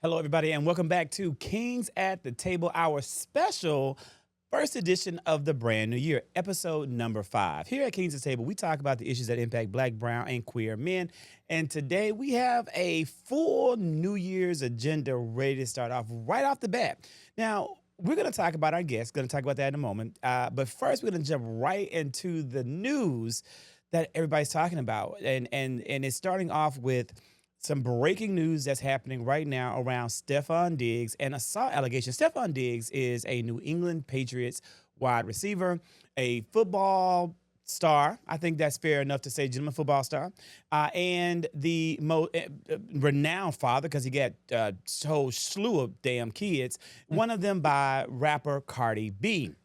Hello, everybody, and welcome back to Kings at the Table, our special first edition of the brand new year, episode number 5. Here at Kings at the Table, we talk about the issues that impact Black, brown, and queer men. And today we have a full New Year's agenda ready to start off right off the bat. Now, we're going to talk about our guests, going to talk about that in a moment. But first, we're going to jump right into the news that everybody's talking about. And it's starting off with some breaking news that's happening right now around Stefon Diggs and assault allegations. Stefon Diggs is a New England Patriots wide receiver, a football star. I think that's fair enough to say, gentleman football star, and the most renowned father because he got a whole slew of damn kids, one of them by rapper Cardi B.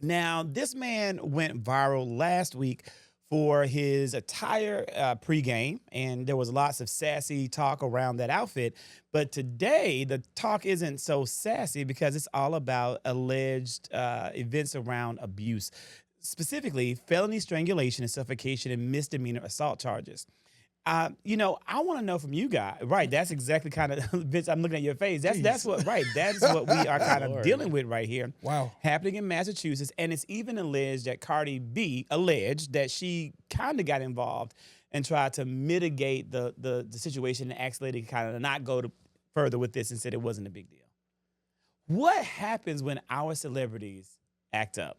Now, this man went viral last week for his attire pregame, and there was lots of sassy talk around that outfit. But today, the talk isn't so sassy because it's all about alleged events around abuse, specifically felony strangulation and suffocation and misdemeanor assault charges. I want to know from you guys. Right, that's exactly kind of Vince. I'm looking at your face. That's what. Right, that's what we are kind of dealing with right here. Wow, happening in Massachusetts, and it's even alleged that Cardi B alleged that she kind of got involved and tried to mitigate the situation and actually kind of not go further with this and said it wasn't a big deal. What happens when our celebrities act up?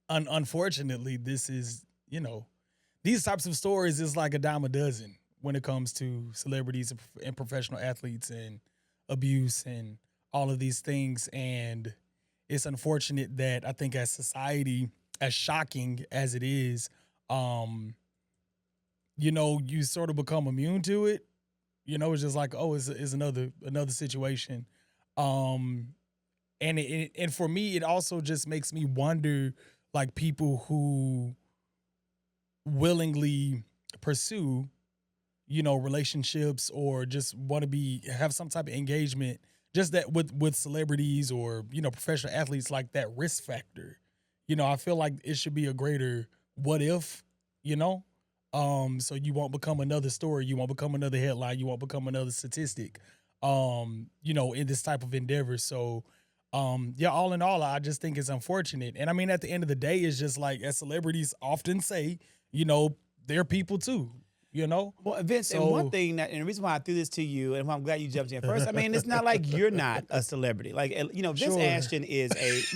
Unfortunately, this is, these types of stories is like a dime a dozen when it comes to celebrities and professional athletes and abuse and all of these things. And it's unfortunate that I think as society, as shocking as it is, you sort of become immune to it. It's just like, oh, it's another situation. And for me, it also just makes me wonder, like, people who willingly pursue, relationships or just want to have some type of engagement, just that with celebrities or, professional athletes, like that risk factor. I feel like it should be a greater what if, so you won't become another story, you won't become another headline, you won't become another statistic, in this type of endeavor. So, all in all, I just think it's unfortunate. And I mean, at the end of the day, it's just like, as celebrities often say, they're people too, Well, Vince, and one thing and the reason why I threw this to you, and I'm glad you jumped in first, I mean, it's not like you're not a celebrity. Like, Vince Sure. Ashton is let's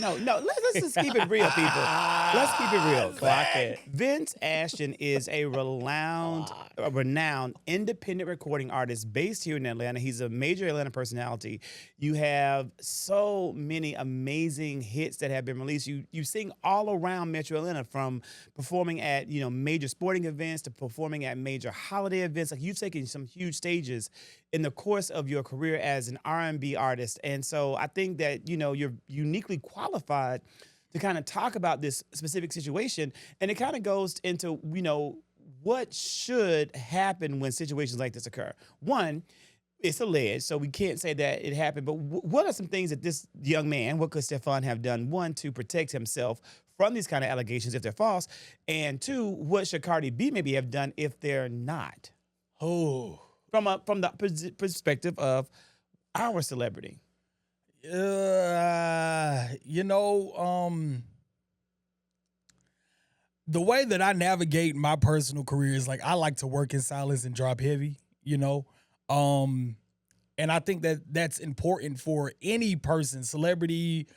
just keep it real, people. Let's keep it real. Clock it. Vince Ashton is a renowned independent recording artist based here in Atlanta. He's a major Atlanta personality. You have so many amazing hits that have been released. You sing all around Metro Atlanta, from performing at major sporting events to performing at major holiday events. Like, you've taken some huge stages in the course of your career as an R&B artist. And so I think that, you're uniquely qualified to kind of talk about this specific situation. And it kind of goes into, what should happen when situations like this occur. One, it's alleged, so we can't say that it happened, but what are some things that this young man, what could Stefon have done, one, to protect himself from these kind of allegations if they're false, and two, what should Cardi B maybe have done if they're not? Oh, From the perspective of our celebrity. the way that I navigate my personal career is like, I like to work in silence and drop heavy, and I think that that's important for any person, celebrity,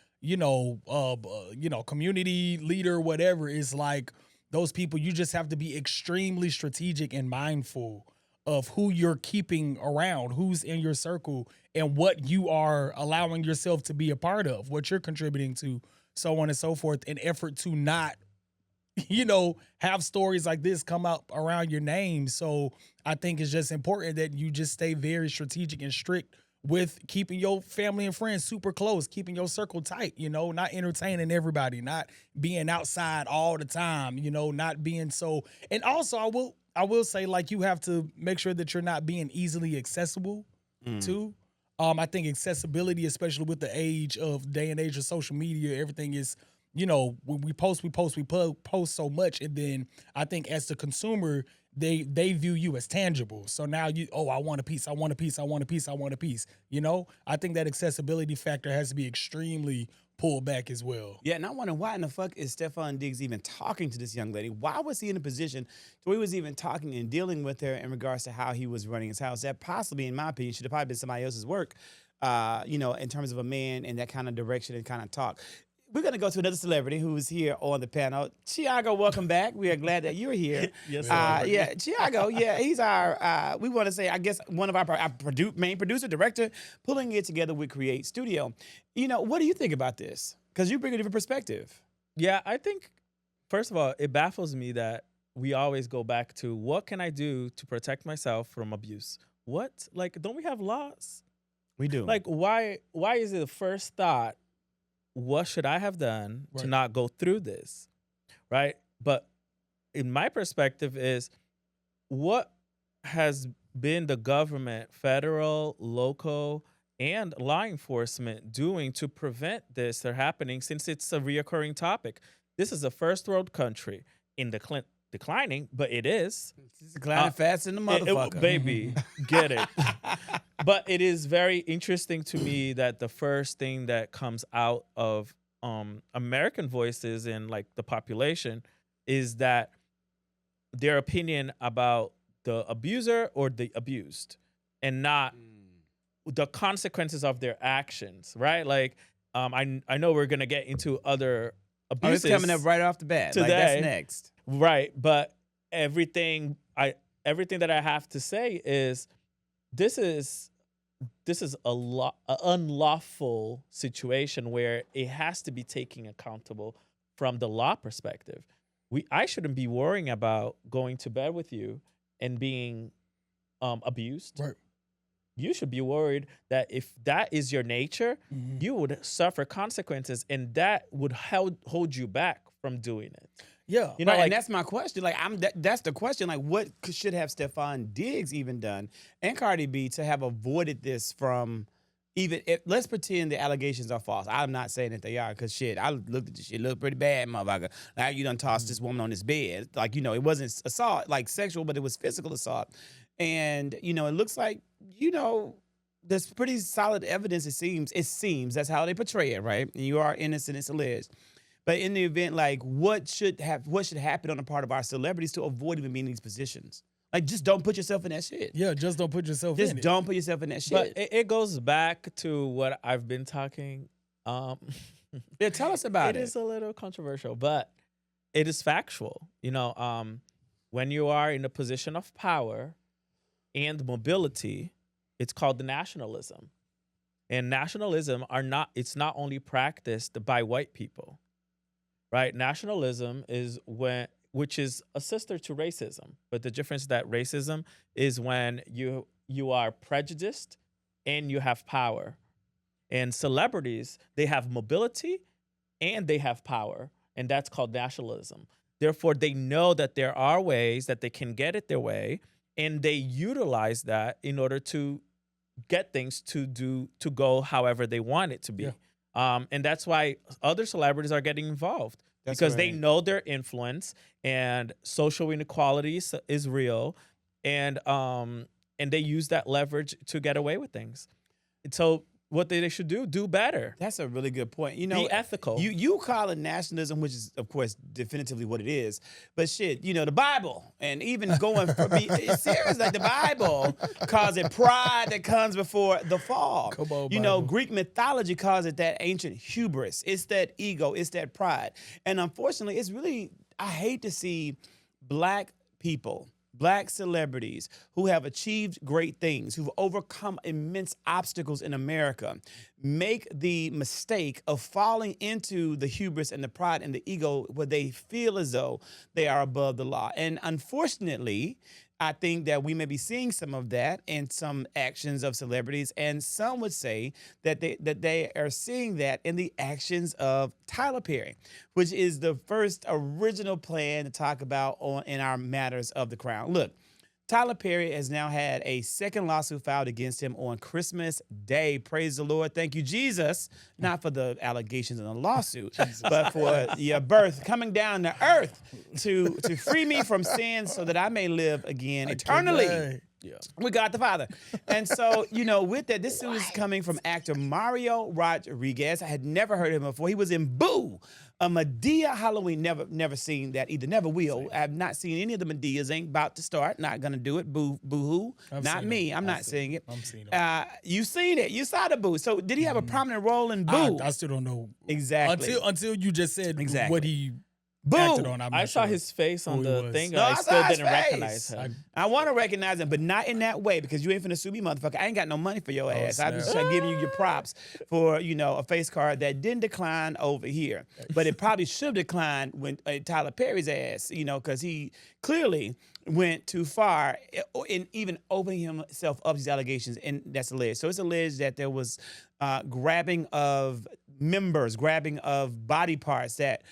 community leader, whatever. Is like, those people, you just have to be extremely strategic and mindful of who you're keeping around, who's in your circle, and what you are allowing yourself to be a part of, what you're contributing to, so on and so forth, in effort to not, have stories like this come up around your name. So I think it's just important that you just stay very strategic and strict with keeping your family and friends super close, keeping your circle tight, not entertaining everybody, not being outside all the time, not being so. And also, I will say, like, you have to make sure that you're not being easily accessible too. I think accessibility, especially with the day and age of social media, everything is when we post so much, and then I think as the consumer, they view you as tangible. So now I want a piece, I want a piece, I want a piece, I want a piece. I think that accessibility factor has to be extremely pulled back as well. Yeah, and I wonder why in the fuck is Stefon Diggs even talking to this young lady? Why was he in a position where he was even talking and dealing with her in regards to how he was running his house? That possibly, in my opinion, should have probably been somebody else's work, in terms of a man in that kind of direction and kind of talk. We're going to go to another celebrity who's here on the panel. Tiago, welcome back. We are glad that you're here. Yes, yeah, Tiago, he's our, we want to say, I guess, one of our main producer, director, pulling it together with Create Studio. What do you think about this? Because you bring a different perspective. Yeah, I think, first of all, it baffles me that we always go back to what can I do to protect myself from abuse? What? Like, don't we have laws? We do. Like, why is it the first thought, what should I have done to not go through this? Right? But in my perspective is, what has been the government, federal, local, and law enforcement doing to prevent this from happening, since it's a reoccurring topic? This is a first world country in declining, but it is. It's declining fast in the motherfucker. Baby, get it. But it is very interesting to me that the first thing that comes out of American voices in like the population is that their opinion about the abuser or the abused, and not the consequences of their actions, right? Like, I know we're gonna get into other abuses. It's coming up right off the bat. Today, like, that's next. Right, but everything that I have to say is this is an unlawful situation where it has to be taken accountable from the law perspective. I shouldn't be worrying about going to bed with you and being abused. Right. You should be worried that if that is your nature, you would suffer consequences, and that would hold you back from doing it. Yeah, right, and that's my question. Like, that's the question. Like, what should have Stefon Diggs even done, and Cardi B, to have avoided this from even? Let's pretend the allegations are false. I'm not saying that they are, because shit, I looked at this shit, looked pretty bad, motherfucker. Like, you done tossed this woman on this bed. Like, it wasn't assault, like sexual, but it was physical assault. And it looks like there's pretty solid evidence. It seems that's how they portray it, right? And you are innocent, it's alleged. But in the event, like, what should happen on the part of our celebrities to avoid even being in these positions? Like, just don't put yourself in that shit. Yeah, just don't put yourself in it. Just don't put yourself in that shit. But it goes back to what I've been talking. Yeah, tell us about it. It is a little controversial, but it is factual. When you are in a position of power and mobility, it's called the nationalism. And nationalism it's not only practiced by white people. Right, nationalism which is a sister to racism, but the difference is that racism is when you are prejudiced and you have power, and celebrities, they have mobility and they have power, and that's called nationalism. Therefore, they know that there are ways that they can get it their way, and they utilize that in order to get things to go however they want it to be. Yeah. And that's why other celebrities are getting involved, because they know their influence, and social inequality is real, and they use that leverage to get away with things. And so what they should do better. That's a really good point. Be ethical. You call it nationalism, which is, of course, definitively what it is. But shit, the Bible, and even going for me, it's serious. Like, the Bible calls it pride that comes before the fall. Come on, Bible. Greek mythology calls it that ancient hubris. It's that ego. It's that pride. And unfortunately, it's really, I hate to see black people, black celebrities who have achieved great things, who've overcome immense obstacles in America, make the mistake of falling into the hubris and the pride and the ego where they feel as though they are above the law. And unfortunately, I think that we may be seeing some of that in some actions of celebrities, and some would say that they are seeing that in the actions of Tyler Perry, which is the first original plan to talk about in our Matters of the Crown. Look, Tyler Perry has now had a second lawsuit filed against him on Christmas Day. Praise the Lord. Thank you, Jesus. Not for the allegations in the lawsuit, but for your birth coming down to earth to free me from sin so that I may live again eternally. Yeah. with God the Father. And so, with that, this suit is coming from actor Mario Rodriguez. I had never heard of him before. He was in Boo, a Madea Halloween. Never seen that either. Never will. I have not seen any of the Madeas. Ain't about to start. Not gonna do it. Boo-hoo. Not me. I'm not seeing it. I'm seeing it. You seen it. You saw the Boo. So did he have a prominent role in Boo? I still don't know Exactly. until you just said Exactly. what he Boo. acted on. I'm I not saw sure his face on who he the was. thing. No, I I still saw his didn't face. recognize him. I want to recognize him, but not in that way because you ain't finna sue me, motherfucker. I ain't got no money for your ass. I'm just snap. giving you your props for, a face card that didn't decline over here. But it probably should have declined when Tyler Perry's ass, because he clearly went too far in even opening himself up to these allegations, and that's alleged. So it's alleged that there was grabbing of members, grabbing of body parts that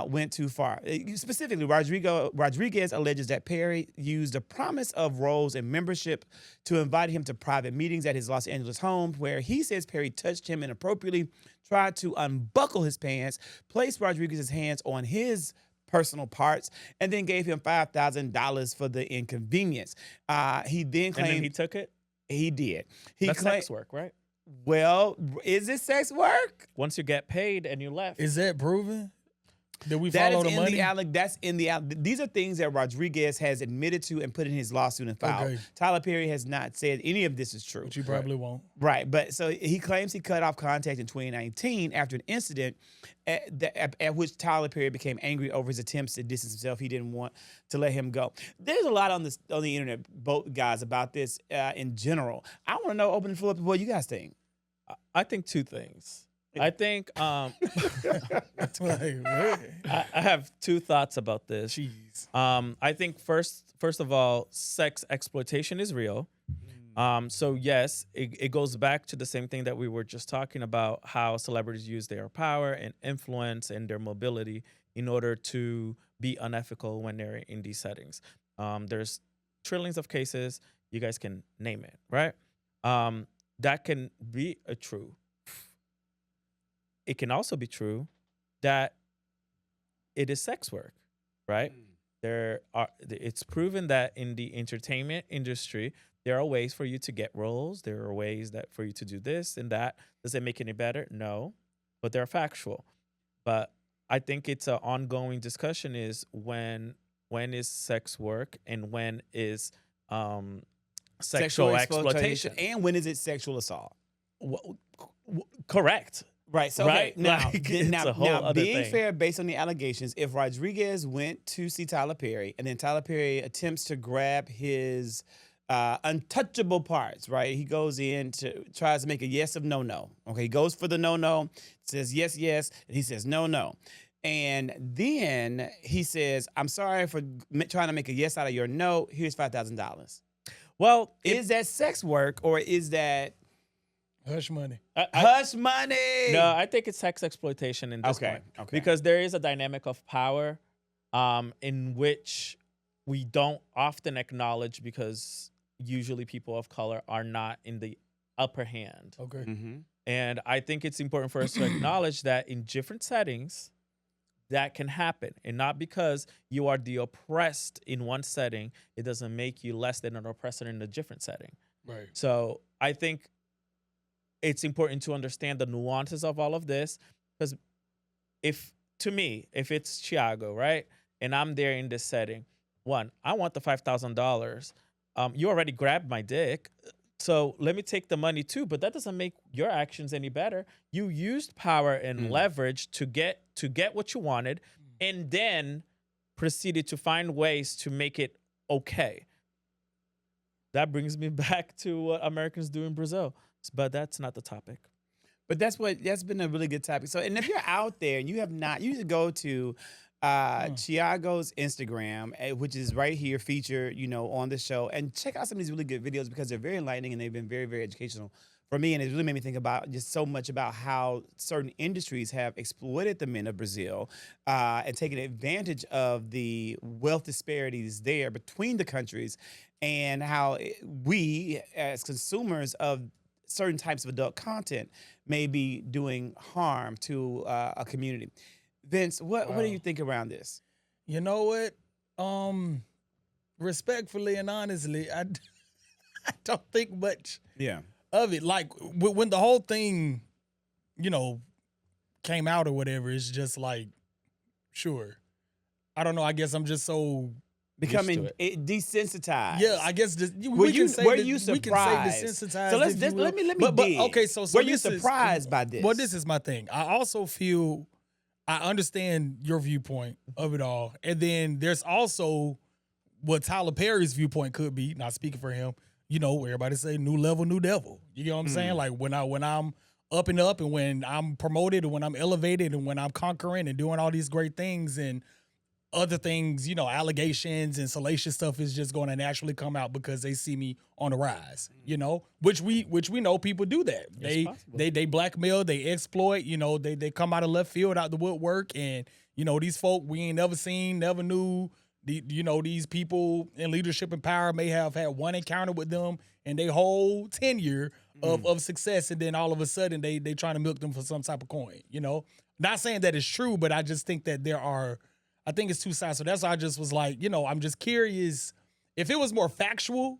went too far. Specifically, Rodriguez alleges that Perry used a promise of roles and membership to invite him to private meetings at his Los Angeles home, where he says Perry touched him inappropriately, tried to unbuckle his pants, placed Rodriguez's hands on his personal parts, and then gave him $5,000 for the inconvenience. He then claimed And then he took it? he did. That's sex work, right? Well, is it sex work? Once you get paid and you left. Is that proven? Did we That follow is the in money? that's in the these are things that Rodriguez has admitted to and put in his lawsuit and filed. Okay. Tyler Perry has not said any of this is true. Which you probably won't. Right, but so he claims he cut off contact in 2019 after an incident at which Tyler Perry became angry over his attempts to distance himself. He didn't want to let him go. There's a lot on the internet, both guys, about this in general. I want to know, open the floor up, what you guys think. I think two things. I think Like, what? I have two thoughts about this. Jeez. I think first of all, sex exploitation is real. So yes, it goes back to the same thing that we were just talking about, how celebrities use their power and influence and their mobility in order to be unethical when they're in these settings. There's trillions of cases. You guys can name it, right? That can be true. It can also be true that it is sex work, right? It's proven that in the entertainment industry, there are ways for you to get roles. There are ways that for you to do this and that. Does it make it any better? No, but they're factual. But I think it's an ongoing discussion is when is sex work and when is sexual exploitation. And when is it sexual assault? Correct. Right. So Right? okay, now, Like, it's a whole other being thing. fair, based on the allegations, if Rodriguez went to see Tyler Perry and then Tyler Perry attempts to grab his untouchable parts, right? He goes in tries to make a yes of no. Okay, he goes for the no, says yes, and he says no. And then he says, I'm sorry for trying to make a yes out of your no. Here's $5,000. Well, Is that sex work or is that Hush money. hush money? No, I think it's sex exploitation in this Okay, point. okay. Because there is a dynamic of power in which we don't often acknowledge because usually people of color are not in the upper hand. Okay. Mm-hmm. And I think it's important for us to acknowledge that in different settings, that can happen. And not because you are the oppressed in one setting, it doesn't make you less than an oppressor in a different setting. Right. So I think it's important to understand the nuances of all of this, because if it's Chiago, right, and I'm there in this setting, one, I want the $5,000. You already grabbed my dick, so let me take the money too. But that doesn't make your actions any better. You used power and leverage to get what you wanted, and then proceeded to find ways to make it okay. That brings me back to what Americans do in Brazil. But that's not the topic. But that's been a really good topic. So, and if you're out there and you have not, you should go to Chiago's Instagram, which is right here featured, on the show, and check out some of these really good videos because they're very enlightening and they've been very, very educational for me, and it really made me think about just so much about how certain industries have exploited the men of Brazil and taken advantage of the wealth disparities there between the countries, and how we, as consumers of certain types of adult content, may be doing harm to a community. Vince, what do you think around this? You know what? Respectfully and honestly, I don't think much Yeah. of it. Like when the whole thing, came out or whatever, it's just like, sure. I don't know. I guess I'm just so Becoming desensitized. Yeah, I guess Were you surprised? We can say desensitized. So if you will. let me But dig. okay, so were you this is- surprised by this? Well, this is my thing. I also feel I understand your viewpoint of it all, and then there's also what Tyler Perry's viewpoint could be. Not speaking for him, everybody say new level, new devil. You know what I'm saying? Like when I'm up, and when I'm promoted, and when I'm elevated, and when I'm conquering and doing all these great things and other things, allegations and salacious stuff is just going to naturally come out because they see me on the rise, which we know people do that. They blackmail, they exploit, they come out of left field, out the woodwork, and these folk we ain't never seen, never knew. These people in leadership and power may have had one encounter with them and they whole tenure of success, and then all of a sudden they trying to milk them for some type of coin. Not saying that it's true, but I just think that I think it's two sides. So that's why I just was like, I'm just curious. If it was more factual,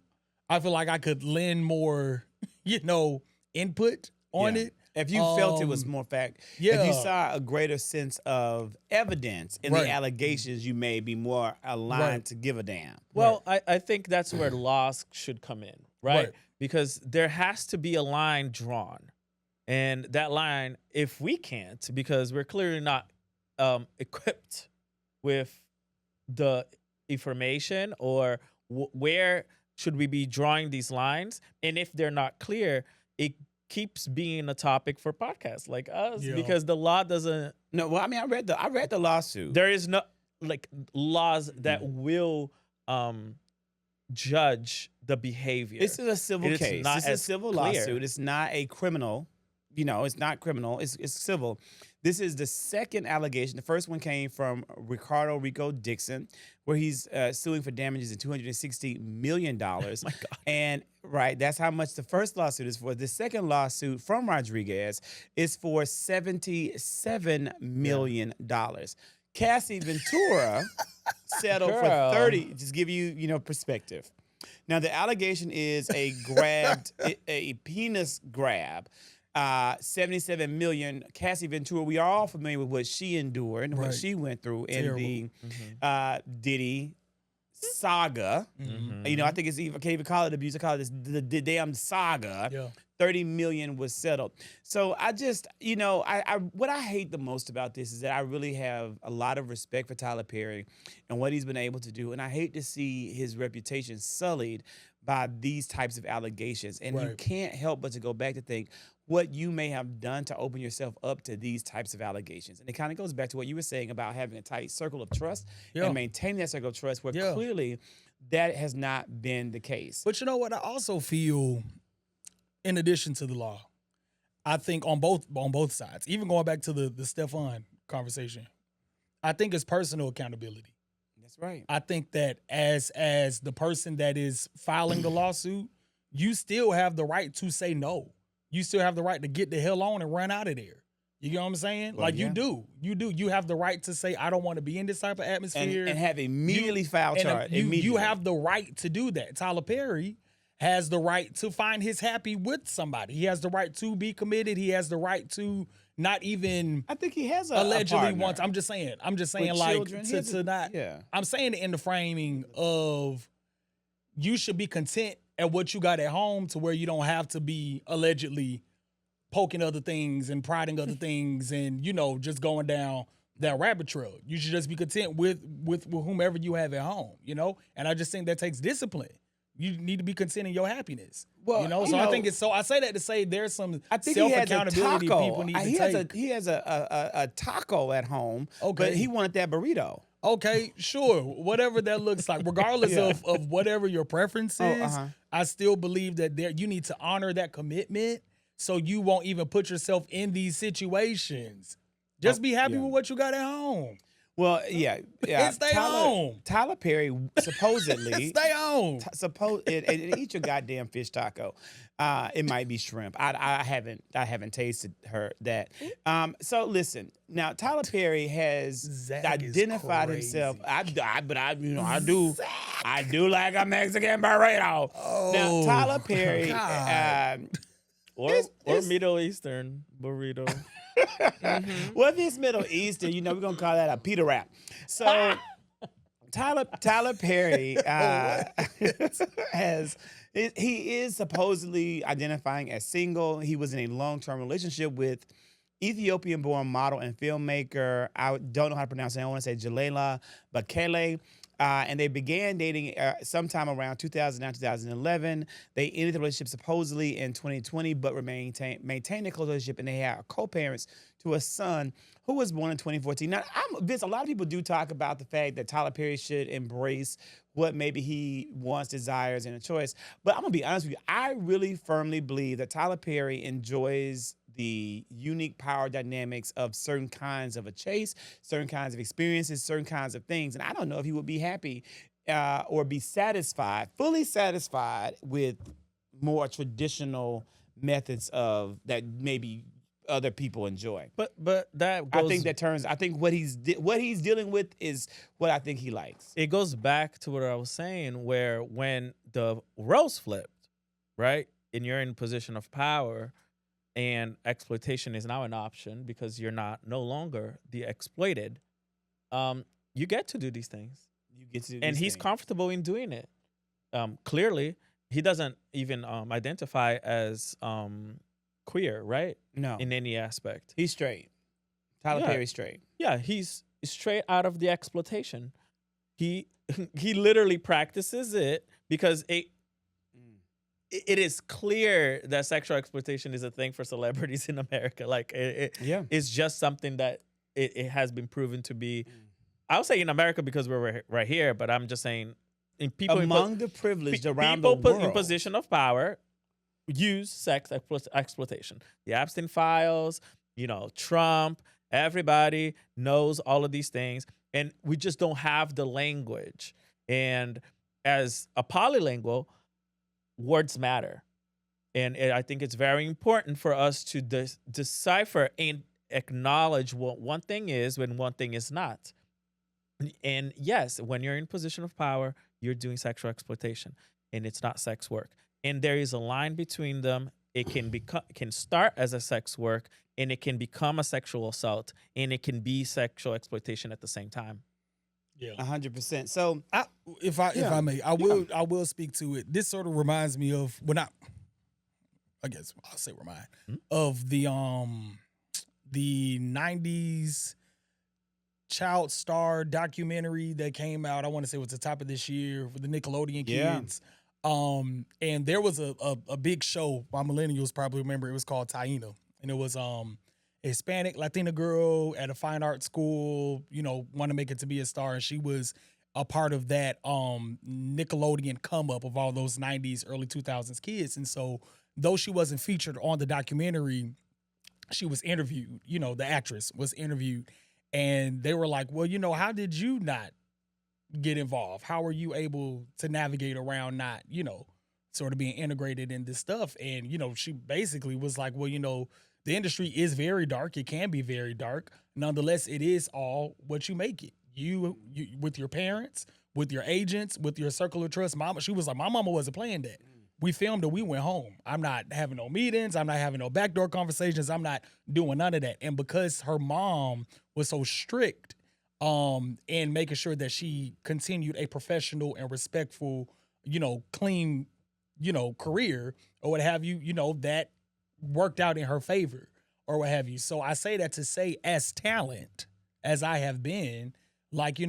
I feel like I could lend more, input on it. If you felt it was more fact, if you saw a greater sense of evidence in the allegations, you may be more aligned to give a damn. Well, I think that's where laws should come in, right? Because there has to be a line drawn. And that line, if we can't, because we're clearly not equipped with the information, or where should we be drawing these lines, and if they're not clear, it keeps being a topic for podcasts like us because the law doesn't. No, well, I mean, I read the lawsuit. There is no laws that will judge the behavior. This is a civil case. This is a civil clear. lawsuit. It's not a criminal. It's not criminal. It's civil. This is the second allegation. The first one came from Rico Dixon, where he's suing for damages of $260 million. Oh my God. And that's how much the first lawsuit is for. The second lawsuit from Rodriguez is for $77 million. Cassie Ventura settled for 30. Just give you, perspective. Now the allegation is a penis grab. 77 million. Cassie Ventura, we are all familiar with what she endured and what she went through in the Diddy saga. I think I can't even call it abuse. I call it the damn saga. Yeah. 30 million was settled. So I just, what I hate the most about this is that I really have a lot of respect for Tyler Perry and what he's been able to do. And I hate to see his reputation sullied by these types of allegations. And you can't help but to go back to think what you may have done to open yourself up to these types of allegations. And it kind of goes back to what you were saying about having a tight circle of trust and maintaining that circle of trust, where clearly that has not been the case. But you know what? I also feel, in addition to the law, I think on both sides, even going back to the Stefon conversation, I think it's personal accountability. That's right. I think that as the person that is filing the lawsuit, you still have the right to say no. You still have the right to get the hell on and run out of there. You know what I'm saying? Well, you do. You have the right to say, I don't want to be in this type of atmosphere. And have immediately filed charge. You have the right to do that. Tyler Perry has the right to find his happy with somebody. He has the right to be committed. He has the right to not even. I think he has allegedly once. I'm just saying with like children. to not. Yeah. I'm saying it in the framing of you should be content at what you got at home, to where you don't have to be allegedly poking other things and prodding other things and just going down that rabbit trail. You should just be content with whomever you have at home. And I just think that takes discipline. You need to be content in your happiness. Well, so I think it's so. I say that to say there's some self-accountability people need to take. He has a taco at home, but he wanted that burrito. Okay, sure. Whatever that looks like, regardless of whatever your preference is, I still believe that you need to honor that commitment so you won't even put yourself in these situations. Just be happy with what you got at home. Well, yeah. And stay home. Tyler Perry supposedly Stay home. And eat your goddamn fish taco. It might be shrimp. I haven't tasted that. So listen. Now Tyler Perry has Zach identified is himself. crazy. I do like a Mexican burrito. Now Tyler Perry. God. Or Middle Eastern burrito. Well, if it's Middle Eastern, we're gonna call that a pita wrap. So Tyler Perry he is supposedly identifying as single. He was in a long-term relationship with Ethiopian-born model and filmmaker. I don't know how to pronounce it. I want to say Jalela Bakele. And they began dating sometime around 2009, 2011. They ended the relationship supposedly in 2020, but maintained a close relationship, and they had co-parents to a son who was born in 2014. Now, Vince, a lot of people do talk about the fact that Tyler Perry should embrace what maybe he wants, desires, and a choice. But I'm going to be honest with you. I really firmly believe that Tyler Perry enjoys the unique power dynamics of certain kinds of a chase, certain kinds of experiences, certain kinds of things. And I don't know if he would be happy or be fully satisfied with more traditional methods of that maybe other people enjoy. But that goes, I think what he's dealing with is what I think he likes. It goes back to what I was saying, where when the roles flipped, right, and you're in a position of power, and exploitation is now an option because you're no longer the exploited. You get to do these things. And he's comfortable in doing it. Clearly, he doesn't even identify as queer, right? No. In any aspect. He's straight. Tyler Perry's straight. Yeah, he's straight out of the exploitation. He literally practices it because it is clear that sexual exploitation is a thing for celebrities in America. Like, it's just something that it has been proven to be. I would say in America because we're right here, but I'm just saying in people among the privileged around the people world in position of power use sex exploitation. The Epstein files, Trump, everybody knows all of these things, and we just don't have the language. And as a polylingual, words matter. And I think it's very important for us to decipher and acknowledge what one thing is when one thing is not. And yes, when you're in position of power, you're doing sexual exploitation, and it's not sex work. And there is a line between them. It can start as a sex work, and it can become a sexual assault, and it can be sexual exploitation at the same time. Yeah, 100%. So, if I may, I will speak to it. This sort of reminds me of I guess I'll say of the 90s child star documentary that came out. I want to say it was the top of this year for the Nickelodeon kids. And there was a big show. My millennials probably remember. It was called Taina, and it was a Hispanic Latina girl at a fine art school, want to make it to be a star. And she was a part of that Nickelodeon come up of all those 90s, early 2000s kids. And so though she wasn't featured on the documentary, she was interviewed, the actress was interviewed. And they were like, well, how did you not get involved? How were you able to navigate around not, sort of being integrated in this stuff? And, she basically was like, well, the industry is very dark. It can be very dark. Nonetheless, it is all what you make it. You with your parents, with your agents, with your circle of trust. Mama, she was like, my mama wasn't playing that. We filmed it. We went home. I'm not having no meetings. I'm not having no backdoor conversations. I'm not doing none of that. And because her mom was so strict and making sure that she continued a professional and respectful, clean, career or what have you, that worked out in her favor or what have you. So I say that to say, as talent as I have been, like,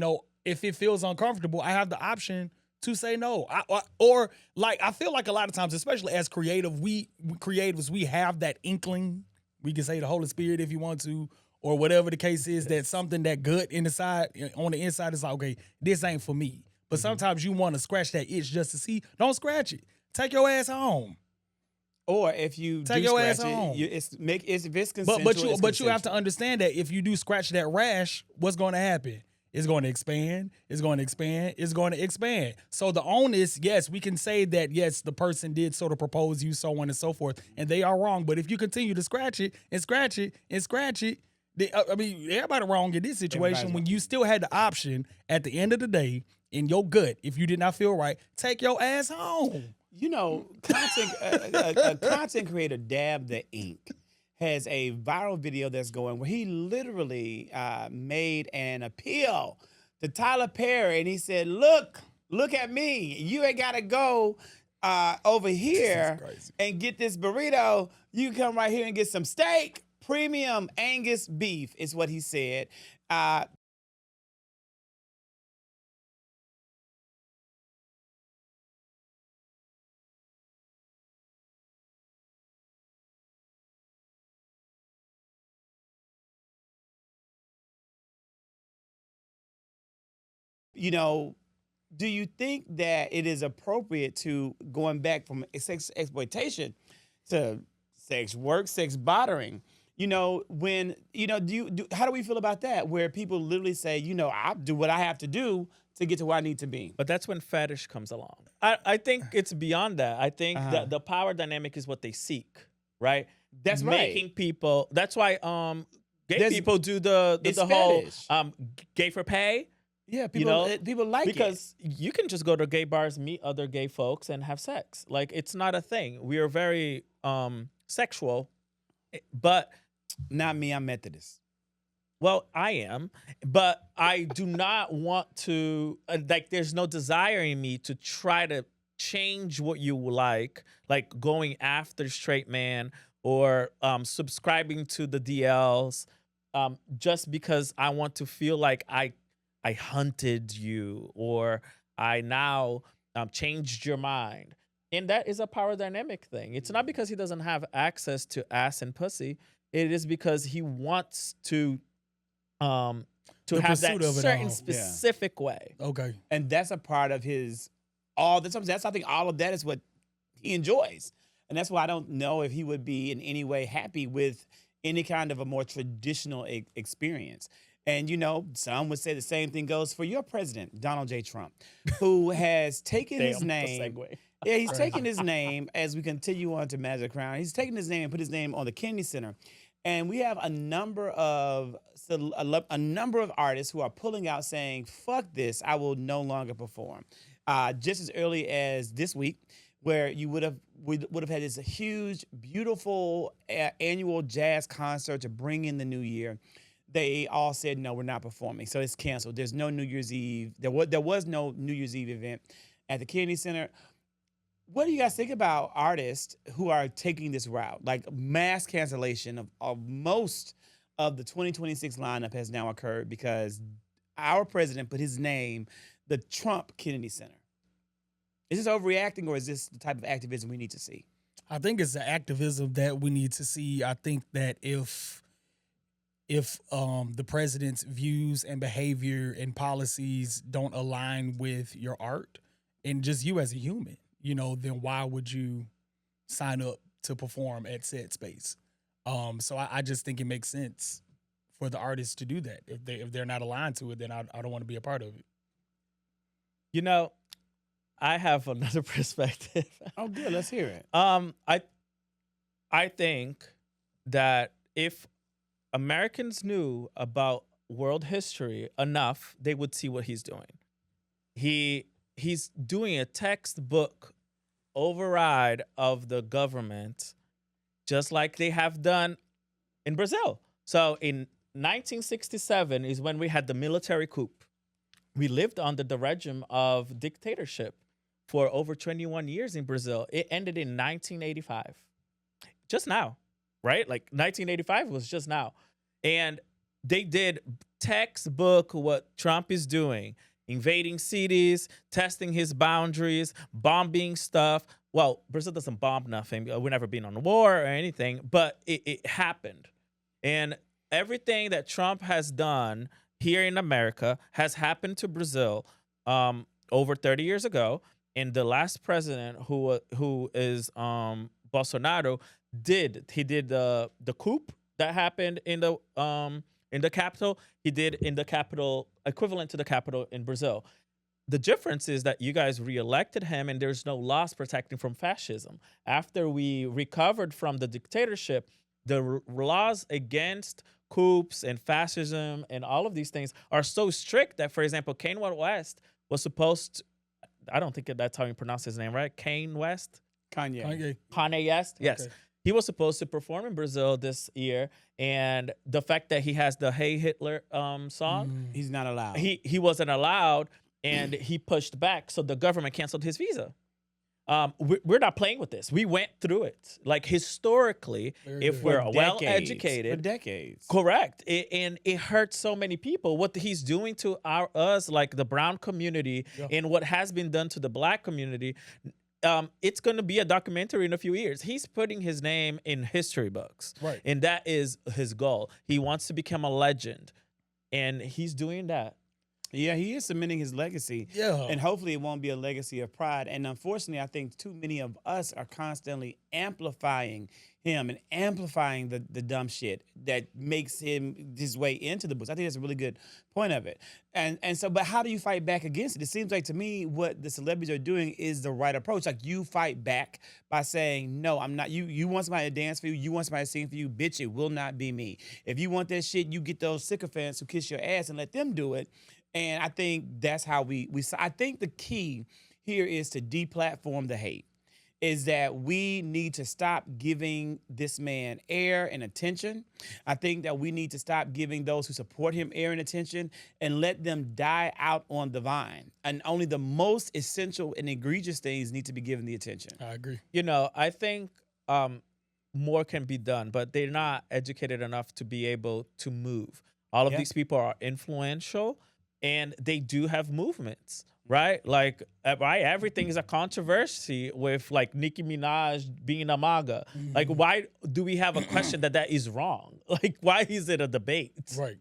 if it feels uncomfortable, I have the option to say no. I feel like a lot of times, especially as creatives, we have that inkling. We can say the Holy Spirit if you want to, or whatever the case is, that something that good on the inside is like, okay, this ain't for me. But sometimes you want to scratch that itch just to see. Don't scratch it. Take your ass home. Or if you Take do your scratch ass home. if it's consensual, But it's you have to consensual. understand that if you do scratch that rash, what's going to happen? It's going to expand. It's going to expand. It's going to expand. So the onus, yes, we can say that yes, the person did sort of propose you, so on and so forth, and they are wrong. But if you continue to scratch it and scratch it and scratch it, I mean, everybody wrong in this situation. Everybody's When wrong. you still had the option at the end of the day in your gut, if you did not feel right, take your ass home. You know, a content creator, Dab the Ink, has a viral video that's going where he literally made an appeal to Tyler Perry, and he said, "Look at me. You ain't got to go over here crazy. and get this burrito. You can come right here and get some steak, premium Angus beef," is what he said. You know, do you think that it is appropriate to going back from sex exploitation to sex work, sex bartering? You know, when how do we feel about that? Where people literally say, I do what I have to do to get to where I need to be. But that's when fetish comes along. I think it's beyond that. I think that the power dynamic is what they seek, right? That's right. Making people. That's why gay There's- people do the it's whole fetish. gay for pay. Yeah, people people like Because you can just go to gay bars, meet other gay folks, and have sex. Like, it's not a thing. We are very sexual, but it. Not me. I'm Methodist. well, I am, but I do not want to. There's no desire in me to try to change what you like going after straight man or subscribing to the DLs, just because I want to feel like I hunted you or I now changed your mind. And that is a power dynamic thing. It's not because he doesn't have access to ass and pussy. It is because he wants to have that pursuit of it certain all. specific way. Okay. And that's a part of his that's I think all of that is what he enjoys. And that's why I don't know if he would be in any way happy with any kind of a more traditional experience. And, some would say the same thing goes for your president, Donald J. Trump, who has taken his Damn, the name. segue. Yeah, he's taken his name as we continue on to Magic Crown. He's taken his name and put his name on the Kennedy Center. And we have a number of artists who are pulling out saying, "Fuck this, I will no longer perform." Just as early as this week, where we would have had this huge, beautiful annual jazz concert to bring in the new year. They all said, "No, we're not performing." So it's canceled. There's no New Year's Eve. There was no New Year's Eve event at the Kennedy Center. What do you guys think about artists who are taking this route? Like, mass cancellation of most of the 2026 lineup has now occurred because our president put his name, the Trump Kennedy Center. Is this overreacting, or is this the type of activism we need to see? I think it's the activism that we need to see. I think that if the president's views and behavior and policies don't align with your art and just you as a human, then why would you sign up to perform at said space? So I just think it makes sense for the artists to do that. If they're not aligned to it, then I don't want to be a part of it. I have another perspective. Oh, good. Let's hear it. I think that if Americans knew about world history enough, they would see what he's doing. He's doing a textbook override of the government, just like they have done in Brazil. So in 1967 is when we had the military coup. We lived under the regime of dictatorship for over 21 years in Brazil. It ended in 1985. Just now, right? Like 1985 was just now. And they did textbook what Trump is doing. Invading cities, testing his boundaries, bombing stuff. Well, Brazil doesn't bomb nothing. We've never been on war or anything, but it happened. And everything that Trump has done here in America has happened to Brazil over 30 years ago. And the last president who is Bolsonaro did. He did the coup that happened in the capital. He did in the capital, equivalent to the capital in Brazil. The difference is that you guys reelected him, and there's no laws protecting from fascism. After we recovered from the dictatorship, the laws against coups and fascism and all of these things are so strict that, for example, Kanye West was supposed to, I don't think that's how you pronounce his name, right? Kanye West? Kanye. Kanye West? Yes. Okay. He was supposed to perform in Brazil this year, and the fact that he has the Hey Hitler song, He's not allowed. he wasn't allowed, and he pushed back, so the government canceled his visa. We're not playing with this. We went through it. Like, historically, Very if good. we're For well decades. For educated, decades. correct, and it hurts so many people. What he's doing to us, like the brown community, Yeah. and what has been done to the black community, it's going to be a documentary in a few years. He's putting his name in history books, Right. and that is his goal. He wants to become a legend, and he's doing that. Yeah, he is cementing his legacy. Yeah. And hopefully it won't be a legacy of pride. And unfortunately, I think too many of us are constantly amplifying him and amplifying the dumb shit that makes him his way into the books. I think that's a really good point of it. And so, but how do you fight back against it? It seems like to me what the celebrities are doing is the right approach. Like, you fight back by saying, no, I'm not. You want somebody to dance for you. You want somebody to sing for you. Bitch, it will not be me. If you want that shit, you get those sycophants who kiss your ass and let them do it. And I think that's how I think the key here is to deplatform the hate, is that we need to stop giving this man air and attention. I think that we need to stop giving those who support him air and attention and let them die out on the vine. And only the most essential and egregious things need to be given the attention. I agree. You know, I think more can be done, but they're not educated enough to be able to move. All of Yeah. these people are influential, and they do have movements, right? Like, right, everything is a controversy with, like, Nicki Minaj being a MAGA. Like, why do we have a question that is wrong? Like, why is it a debate? Right.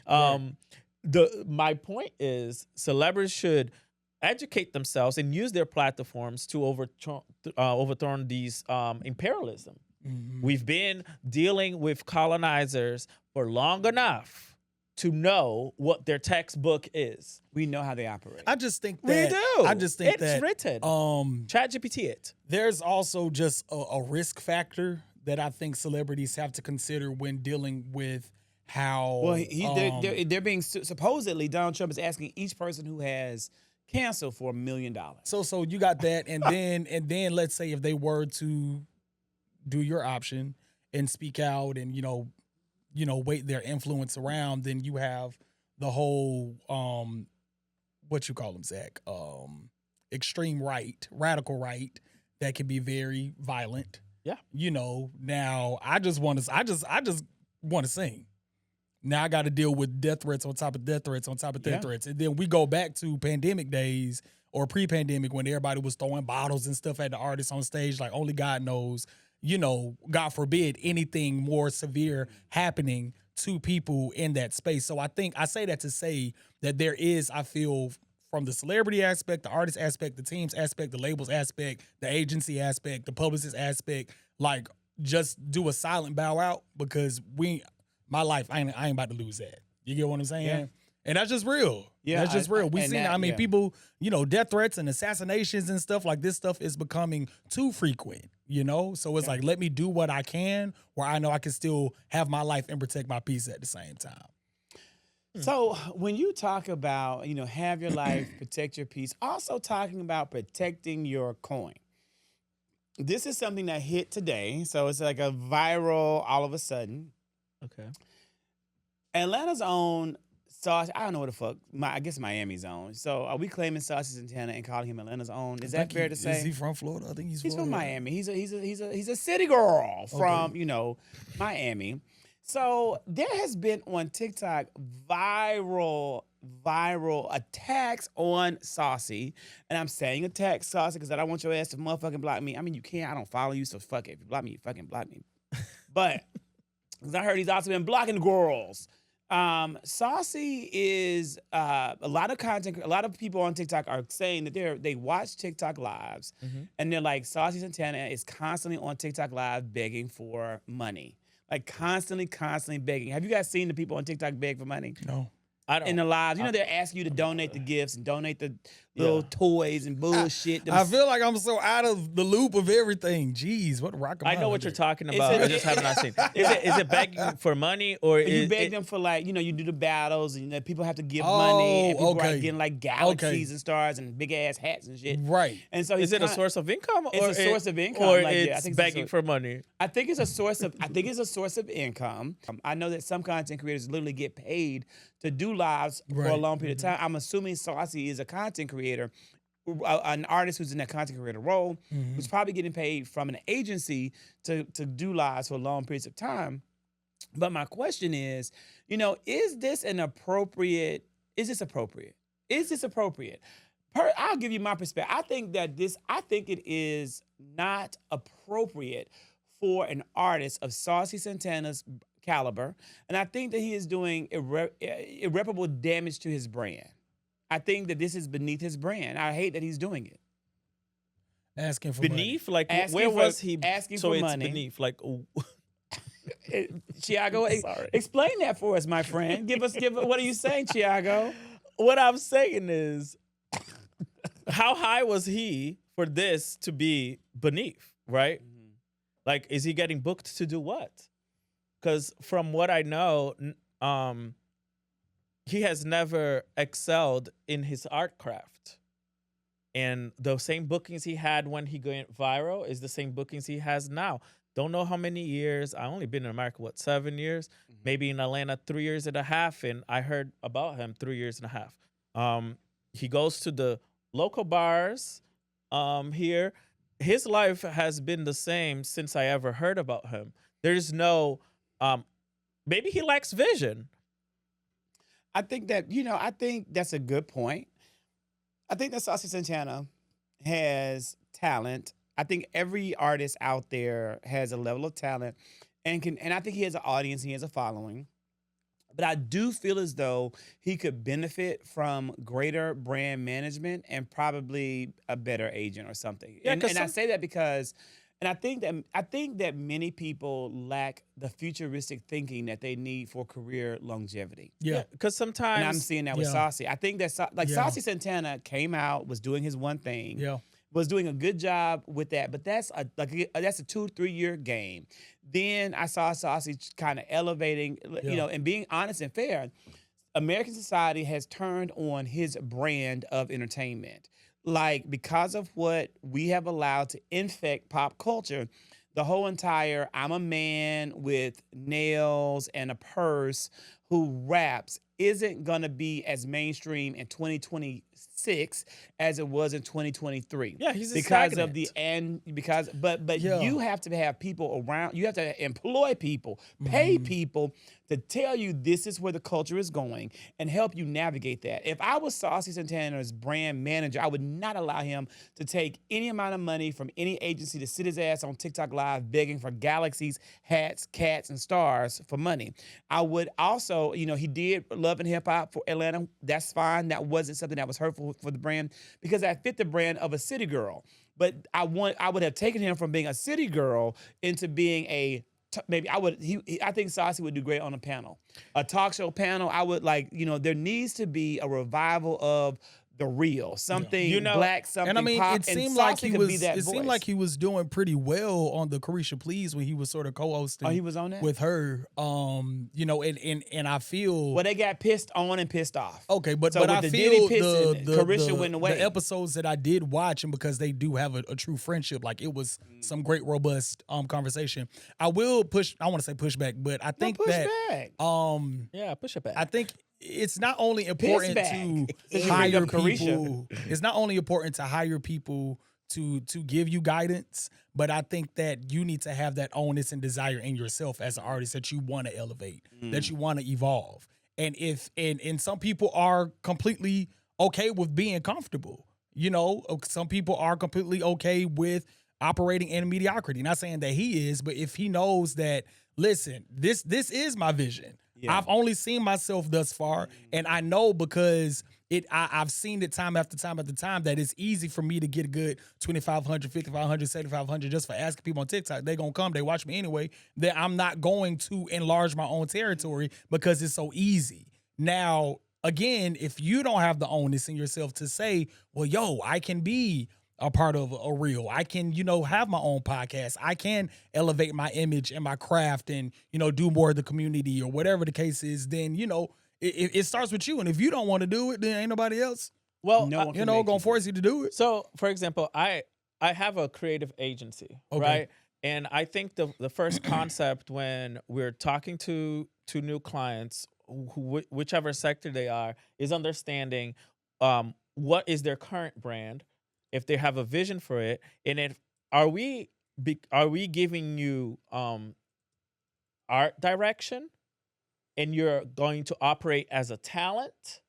My point is, celebrities should educate themselves and use their platforms to overturn these imperialism. We've been dealing with colonizers for long enough to know what their textbook is. We know how they operate. I just think We that do. I just think it's that written. ChatGPT it. there's also just a risk factor that I think celebrities have to consider when dealing with how. Well, they're being supposedly Donald Trump is asking each person who has canceled for $1 million. So you got that, and then let's say if they were to do your option and speak out and weight their influence around, then you have the whole what you call them, Zach, extreme right, radical right that can be very violent. Yeah. Now I just want to sing. Now I got to deal with death threats on top of death threats on top of death threats. And then we go back to pandemic days or pre-pandemic when everybody was throwing bottles and stuff at the artists on stage, like only God knows, God forbid anything more severe happening to people in that space. So I say that to say that there is, I feel, from the celebrity aspect, the artist aspect, the team's aspect, the labels aspect, the agency aspect, the publicist aspect, like, just do a silent bow out, because my life, I ain't about to lose that. You get what I'm saying? Yeah. And that's just real. Yeah, That's just real. People, death threats and assassinations and stuff like this stuff is becoming too frequent, So it's like, let me do what I can where I know I can still have my life and protect my peace at the same time. So when you talk about, have your life, protect your peace, also talking about protecting your coin. This is something that hit today. So it's like a viral all of a sudden. Okay. Atlanta's own Sauce, I don't know what the fuck. I guess Miami's own. So are we claiming Saucy Santana and calling him Atlanta's own? Is that fair to say? Is he from Florida? I think he's from Florida. Miami. He's a city girl from Miami. So there has been on TikTok viral attacks on Saucy, and I'm saying attack Saucy because I don't want your ass to motherfucking block me. I mean, you can't. I don't follow you, so fuck it. If you block me, you fucking block me. But because I heard he's also been blocking girls Saucy is a lot of content. A lot of people on TikTok are saying that they watch TikTok lives, and they're like, Saucy Santana is constantly on TikTok live begging for money, like constantly begging. Have you guys seen the people on TikTok beg for money? No. I don't. In the lives, they're asking you to donate the gifts and donate the little toys and bullshit. I feel like I'm so out of the loop of everything. Jeez, what rock am I know what you're talking Is about. it- I just have not seen. Is it begging for money or And you is beg it, them for you do the battles and people have to give money and people are okay. getting like galaxies and stars and big ass hats and shit. Right. And so is he's it a kinda- source of income? It's a source of income, or like, yeah, I it's think it's a begging source- for money? I think it's a source of income. I know that some content creators literally get paid to do lives for a Right. long period of time. I'm assuming Saucy is a content creator, an artist who's in that content creator role, who's probably getting paid from an agency to do lives for long periods of time. But my question is, is this appropriate? Is this appropriate? I'll give you my perspective. I think it is not appropriate for an artist of Saucy Santana's caliber, and I think that he is doing irreparable damage to his brand. I think that this is beneath his brand. I hate that he's doing it. Asking for Beneath, like Asking where for- was he? asking so for it's money. beneath, like. Tiago, Sorry. explain that for us, my friend. Give what are you saying, Tiago? What I'm saying is, how high was he for this to be beneath, right? Like, is he getting booked to do what? Because from what I know, he has never excelled in his art craft. And the same bookings he had when he went viral is the same bookings he has now. Don't know how many years. I only been in America, 7 years? Maybe in Atlanta, 3 years and a half. And I heard about him 3 years and a half. He goes to the local bars here. His life has been the same since I ever heard about him. There's no, maybe he lacks vision. I think that's a good point. I think that Saucy Santana has talent. I think every artist out there has a level of talent and I think he has an audience, he has a following. But I do feel as though he could benefit from greater brand management and probably a better agent or something. Yeah, And I say that because I think that many people lack the futuristic thinking that they need for career longevity. Yeah. Because sometimes. And I'm seeing that with Yeah. Saucy. I think that Saucy Santana came out, was doing his one thing, Yeah. was doing a good job with that, but that's a 2-3 year game. Then I saw Saucy kind of elevating, and being honest and fair. American society has turned on his brand of entertainment. Like, because of what we have allowed to infect pop culture, the whole entire I'm a man with nails and a purse who raps isn't going to be as mainstream in 2026 as it was in 2023. Yeah, he's because stagnant. of the end. But Yeah. you have to have people around. You have to employ people, pay people to tell you this is where the culture is going and help you navigate that. If I was Saucy Santana's brand manager, I would not allow him to take any amount of money from any agency to sit his ass on TikTok Live begging for galaxies, hats, cats, and stars for money. I would also, he did Love and Hip Hop for Atlanta. That's fine. That wasn't something that was hurtful for the brand because that fit the brand of a city girl. But I would have taken him from being a city girl into being I think Saucy would do great on a panel, a talk show panel. I would there needs to be a revival of the real, something black, something And I mean, pop. it seemed and like Saucy he could was. be that It seemed voice. like he was doing pretty well on the Carisha Please when he was sort of co-hosting. Oh, he was on that? with her. And I feel Well, they got pissed on and pissed off. okay, but So but with I the feel Diddy pissing, Carisha went away. the episodes that I did watch, and because they do have a true friendship, like it was some great robust conversation. I will push. I want to say push back, but I think push that back. Yeah, push it back. I think it's not only important back. to Since you bring hire up Carisha. people. It's not only important to hire people to give you guidance, but I think that you need to have that onus and desire in yourself as an artist that you want to elevate, that you want to evolve. And and some people are completely okay with being comfortable. Some people are completely okay with operating in mediocrity. Not saying that he is, but if he knows that, listen, this is my vision. Yeah. I've only seen myself thus far, and I know because I've seen it time after time after time that it's easy for me to get a good 2,500, 5,500, 7,500 just for asking people on TikTok. They gonna come, they watch me anyway. That I'm not going to enlarge my own territory because it's so easy. Now, again, if you don't have the onus in yourself to say, well, yo, I can be a part of a reel. I can, have my own podcast. I can elevate my image and my craft and, do more of the community or whatever the case is, then, it starts with you. And if you don't want to do it, then ain't nobody else, Well, No one can make gonna you force you to do it. so for example, I have a creative agency, Okay. right? And I think the first concept when we're talking to new clients, whichever sector they are, is understanding what is their current brand, if they have a vision for it, and if are we giving you art direction, and you're going to operate as a talent,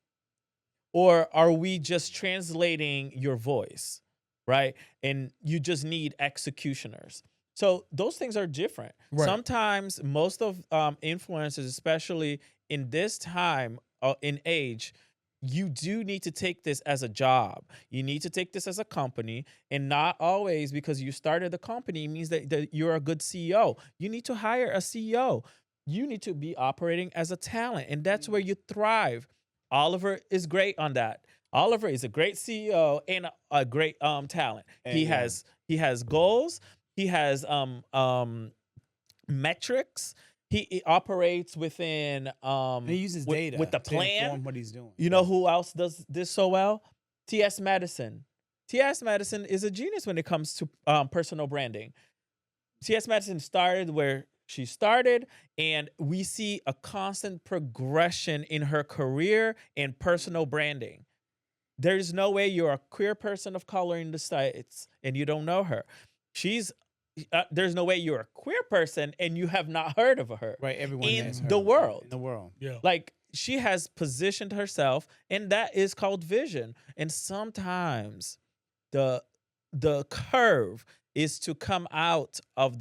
or are we just translating your voice, right? And you just need executioners. So those things are different. Right. Sometimes most of influencers, especially in this time in age, you do need to take this as a job. You need to take this as a company, and not always because you started the company means that you're a good CEO. You need to hire a CEO. You need to be operating as a talent, and that's where you thrive. Oliver is great on that. Oliver is a great CEO and a great talent. And He yeah. has goals. He has metrics. He operates within And he uses data with the to plan. inform what he's doing. You know who else does this so well? T.S. Madison. T.S. Madison is a genius when it comes to personal branding. T.S. Madison started where she started, and we see a constant progression in her career and personal branding. There's no way you're a queer person of color in the States and you don't know her. There's no way you're a queer person and you have not heard of her. Right, everyone in has heard the of it. world. In the world. Yeah. Like, she has positioned herself, and that is called vision. And sometimes the curve is to come out of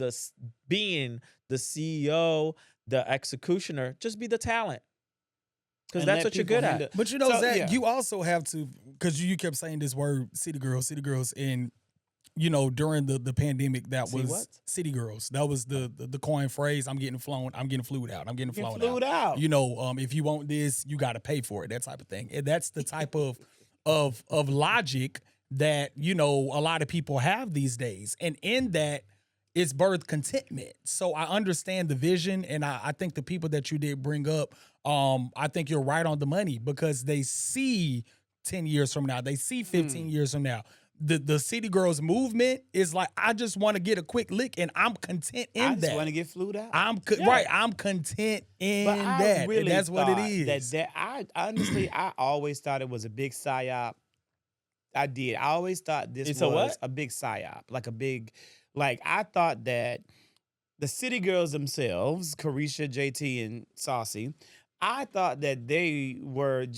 being the CEO, the executioner, just be the talent. Because And that's let what you're people good at. handle- But So, Zach, yeah. you also have to, because you kept saying this word, city girls, and during the pandemic, that See was what? city girls. That was the coin phrase. I'm getting flued out. I'm getting Get flown flued out. If you want this, you got to pay for it. That type of thing. And that's the type of logic that a lot of people have these days. And in that, it's birth contentment. So I understand the vision, and I think the people that you did bring up, I think you're right on the money, because they see 10 years from now, they see 15 years from now. The City Girls movement is like, I just want to get a quick lick, and I'm content in I that. just want to get flued out. Right. I'm content in But I that. really And that's what it thought is. That I honestly, I always thought it was a big psyop. I did. I always thought this It's was a what? a big psyop, like I thought that the City Girls themselves, Carisha, JT, and Saucy, I thought that they weren't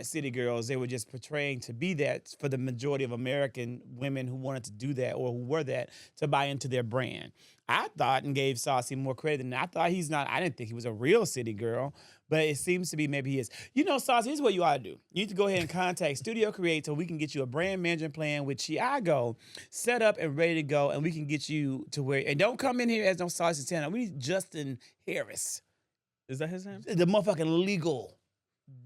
City Girls. They were just portraying to be that for the majority of American women who wanted to do that or who were that to buy into their brand. I thought and gave Saucy more credit than I thought. He's not. I didn't think he was a real City Girl, but it seems to be maybe he is. Saucy, here's what you ought to do. You need to go ahead and contact Studio Create so we can get you a brand management plan with Chiago set up and ready to go, and we can get you to where. And don't come in here as no Saucy Santana. We need Justin Harris, Is that his name? the motherfucking legal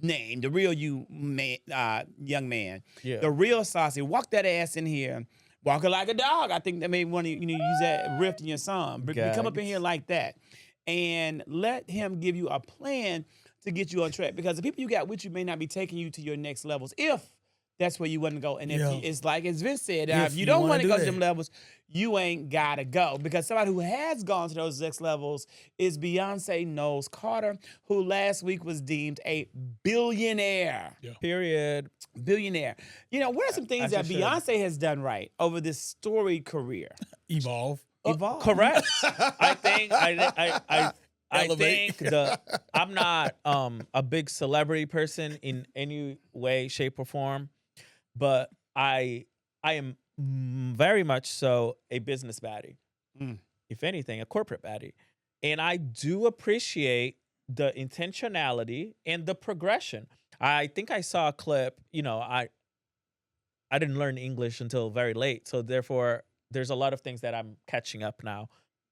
name, the real young man, Yeah. the real Saucy. Walk that ass in here. Walk it like a dog. I think that may want to use that riff in your song. But come up in here like that, and let him give you a plan to get you on track. Because the people you got with you may not be taking you to your next levels if that's where you want to go. And if it's like as Vince said, if you don't want to go to them levels, you ain't gotta go. Because somebody who has gone to those next levels is Beyonce Knowles Carter, who last week was deemed a billionaire. Yeah. Period. Billionaire. What are some things that As you should. Beyonce has done right over this storied career? Evolve. Evolve. Correct. I think I Elevate. think I'm not a big celebrity person in any way, shape, or form, but I am very much so a business baddie. Mm. If anything, a corporate baddie. And I do appreciate the intentionality and the progression. I think I saw a clip, I didn't learn English until very late. So therefore, there's a lot of things that I'm catching up now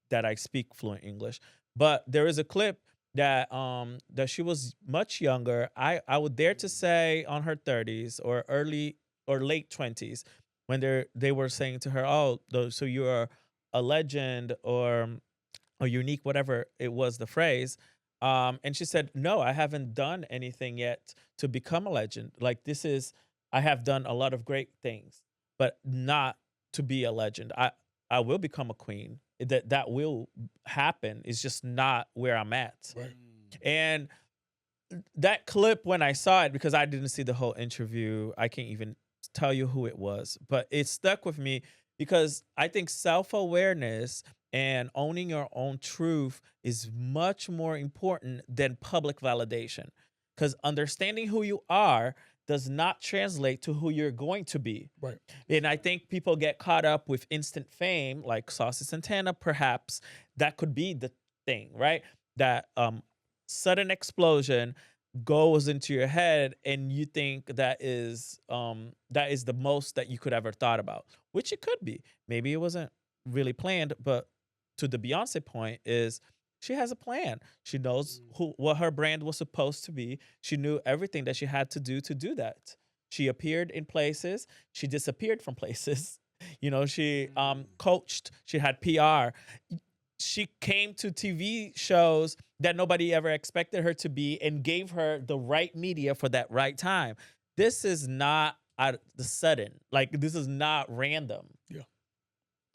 that I speak fluent English. But there is a clip that she was much younger. I would dare to say on her 30s or early or late 20s when they were saying to her, "Oh, so you're a legend or unique, whatever it was the phrase." And she said, "No, I haven't done anything yet to become a legend. Like I have done a lot of great things, but not to be a legend. I will become a queen. That will happen. It's just not where I'm at." Right. And that clip, when I saw it, because I didn't see the whole interview, I can't even tell you who it was, but it stuck with me because I think self-awareness and owning your own truth is much more important than public validation. Because understanding who you are does not translate to who you're going to be. Right. And I think people get caught up with instant fame, like Saucy Santana, perhaps. That could be the thing, right? That sudden explosion goes into your head and you think that is the most that you could ever thought about, which it could be. Maybe it wasn't really planned, but to the Beyonce point is she has a plan. She knows what her brand was supposed to be. She knew everything that she had to do that. She appeared in places. She disappeared from places. She coached. She had PR. She came to TV shows that nobody ever expected her to be and gave her the right media for that right time. This is not out the sudden. Like, this is not random. Yeah.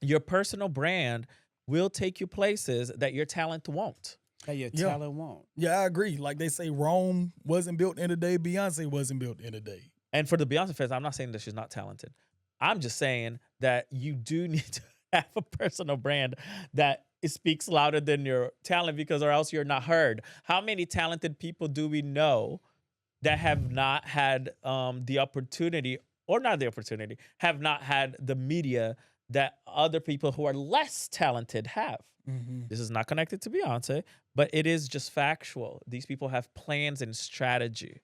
Your personal brand will take you places that your talent won't. That your talent won't. Yeah, I agree. Like they say, Rome wasn't built in a day. Beyonce wasn't built in a day. And for the Beyonce fans, I'm not saying that she's not talented. I'm just saying that you do need to have a personal brand that speaks louder than your talent, because or else you're not heard. How many talented people do we know that have not had the opportunity, or not the opportunity, have not had the media that other people who are less talented have? Mm-hmm. This is not connected to Beyonce, but it is just factual. These people have plans and strategy.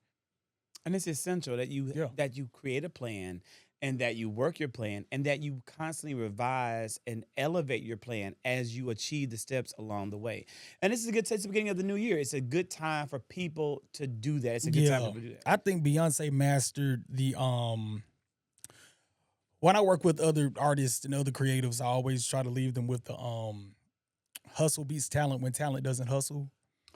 And it's essential that you create a plan and that you work your plan and that you constantly revise and elevate your plan as you achieve the steps along the way. And this is it's the beginning of the new year. It's a good time for people to do that. It's a good time for people to do that. I think Beyonce mastered the when I work with other artists and other creatives, I always try to leave them with the hustle beats talent when talent doesn't hustle.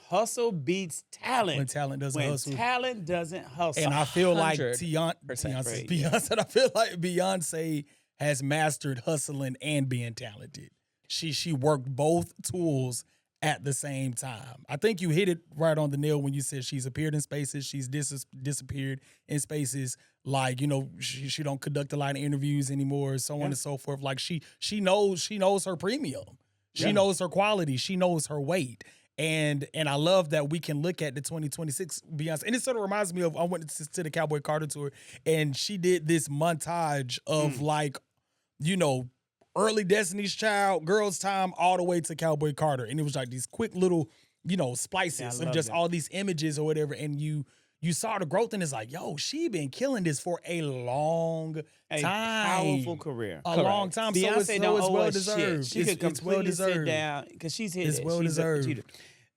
Hustle beats talent. When talent doesn't hustle. Talent doesn't hustle. And I feel like 100% Beyonce, I feel like Beyonce has mastered hustling and being talented. She worked both tools at the same time. I think you hit it right on the nail when you said she's appeared in spaces, she's disappeared in spaces. Like, she don't conduct a lot of interviews anymore, so on and so forth. Like she knows her premium. She knows her quality. She knows her weight. And I love that we can look at the 2026 Beyonce. And it sort of reminds me of, I went to the Cowboy Carter tour, and she did this montage of early Destiny's Child, Girls Time, all the way to Cowboy Carter. And it was like these quick little, splices of just all these images or whatever. And you saw the growth, and it's like, yo, she been killing this for a long time. Powerful career. A long time. Beyonce so it's well deserved. She could completely sit down because she's hit. It's well deserved.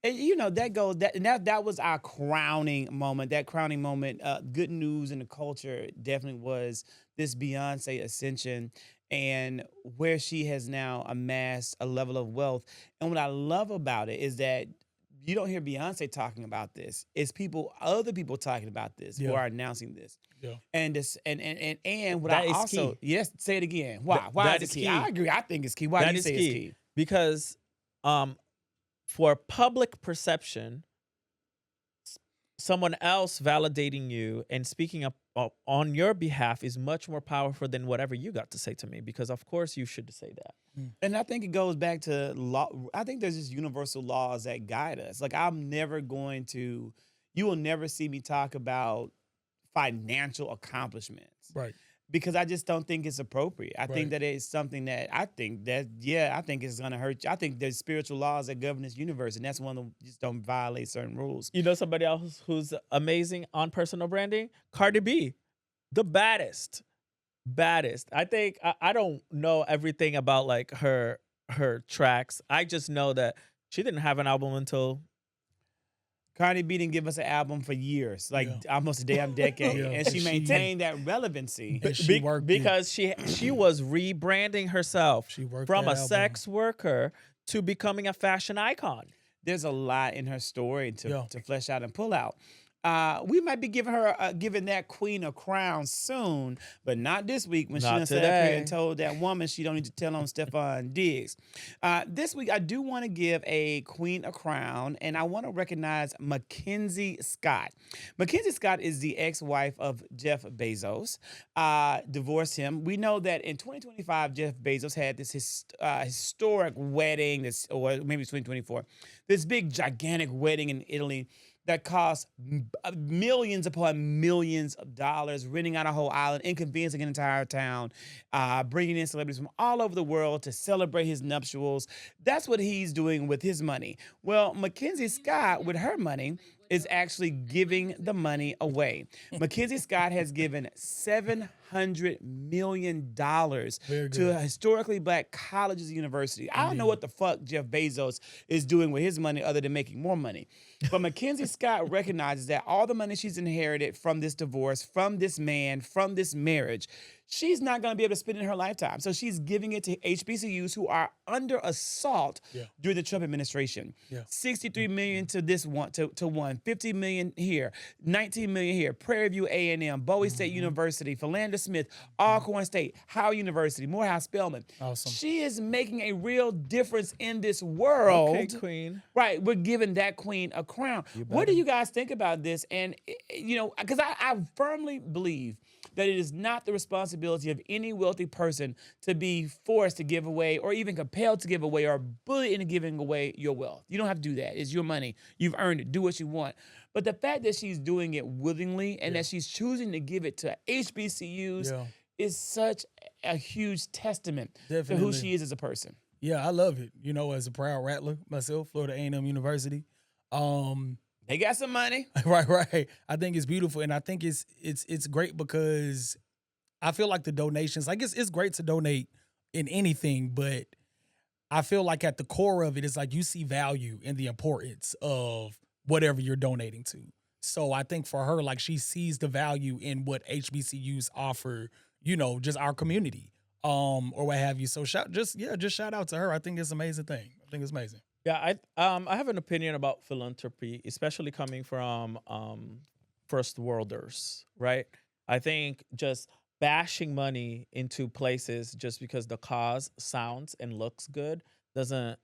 And that was our crowning moment. That crowning moment, good news in the culture definitely was this Beyonce ascension and where she has now amassed a level of wealth. And what I love about it is that you don't hear Beyonce talking about this. It's other people talking about this who are announcing this. Yeah. And this and what That I is also key. Yes, say it again. Why? Why That is it is key? key. I agree. I think it's key. Why do you say it's key? Because for public perception, someone else validating you and speaking up on your behalf is much more powerful than whatever you got to say to me, because of course you should say that. And I think it goes back to law. I think there's just universal laws that guide us. Like you will never see me talk about financial accomplishments. Right. because I just don't think it's appropriate. I think Right. that it's something that I think it's gonna hurt you. I think there's spiritual laws that govern this universe, and that's one of them. Just don't violate certain rules. You know somebody else who's amazing on personal branding? Cardi B, the baddest. Baddest. I think I don't know everything about like her tracks. I just know that she didn't have an album until Cardi B didn't give us an album for years, like Yeah. almost a damn decade, Yeah. and she maintained that relevancy. And she worked it. because she was rebranding herself She worked from that a album. sex worker to becoming a fashion icon. There's a lot in her story to Yeah. flesh out and pull out. We might be giving her giving that queen a crown soon, but not this week when she Not done sat up here today. and told that woman she don't need to tell on Stefon Diggs. This week I do want to give a queen a crown, and I want to recognize Mackenzie Scott. Mackenzie Scott is the ex-wife of Jeff Bezos. Divorced him. We know that in 2025 Jeff Bezos had this historic wedding, or maybe it's 2024, this big gigantic wedding in Italy that cost millions upon millions of dollars, renting out a whole island, inconveniencing an entire town, bringing in celebrities from all over the world to celebrate his nuptials. That's what he's doing with his money. Well, Mackenzie Scott, with her money, is actually giving the money away. Mackenzie Scott has given $700 million Very to good. historically black colleges and universities. I don't know what the fuck Jeff Bezos is doing with his money other than making more money. But Mackenzie Scott recognizes that all the money she's inherited from this divorce, from this man, from this marriage, she's not going to be able to spend in her lifetime. So she's giving it to HBCUs who are under assault during the Trump administration. Yeah. 63 million to this one, to one, 50 million here, 19 million here, Prairie View A&M, Bowie State University, Philander Smith, Alcorn State, Howard University, Morehouse Spelman. Awesome. She is making a real difference in this world. Okay, queen. Right, we're giving that queen a crown. What do you guys think about this? And, because I firmly believe that it is not the responsibility of any wealthy person to be forced to give away or even compelled to give away or bullied into giving away your wealth. You don't have to do that. It's your money. You've earned it. Do what you want. But the fact that she's doing it willingly and that she's choosing to give it to HBCUs is such a huge testament to who Definitely. she is as a person. Yeah, I love it. As a proud Rattler myself, Florida A&M University. They got some money. Right. I think it's beautiful, and I think it's great because I feel like the donations, like it's great to donate in anything, but I feel like at the core of it is like you see value in the importance of whatever you're donating to. So I think for her, like she sees the value in what HBCUs offer, just our community, or what have you. So shout out to her. I think it's an amazing thing. I think it's amazing. Yeah, I have an opinion about philanthropy, especially coming from first worlders, right? I think just bashing money into places just because the cause sounds and looks good doesn't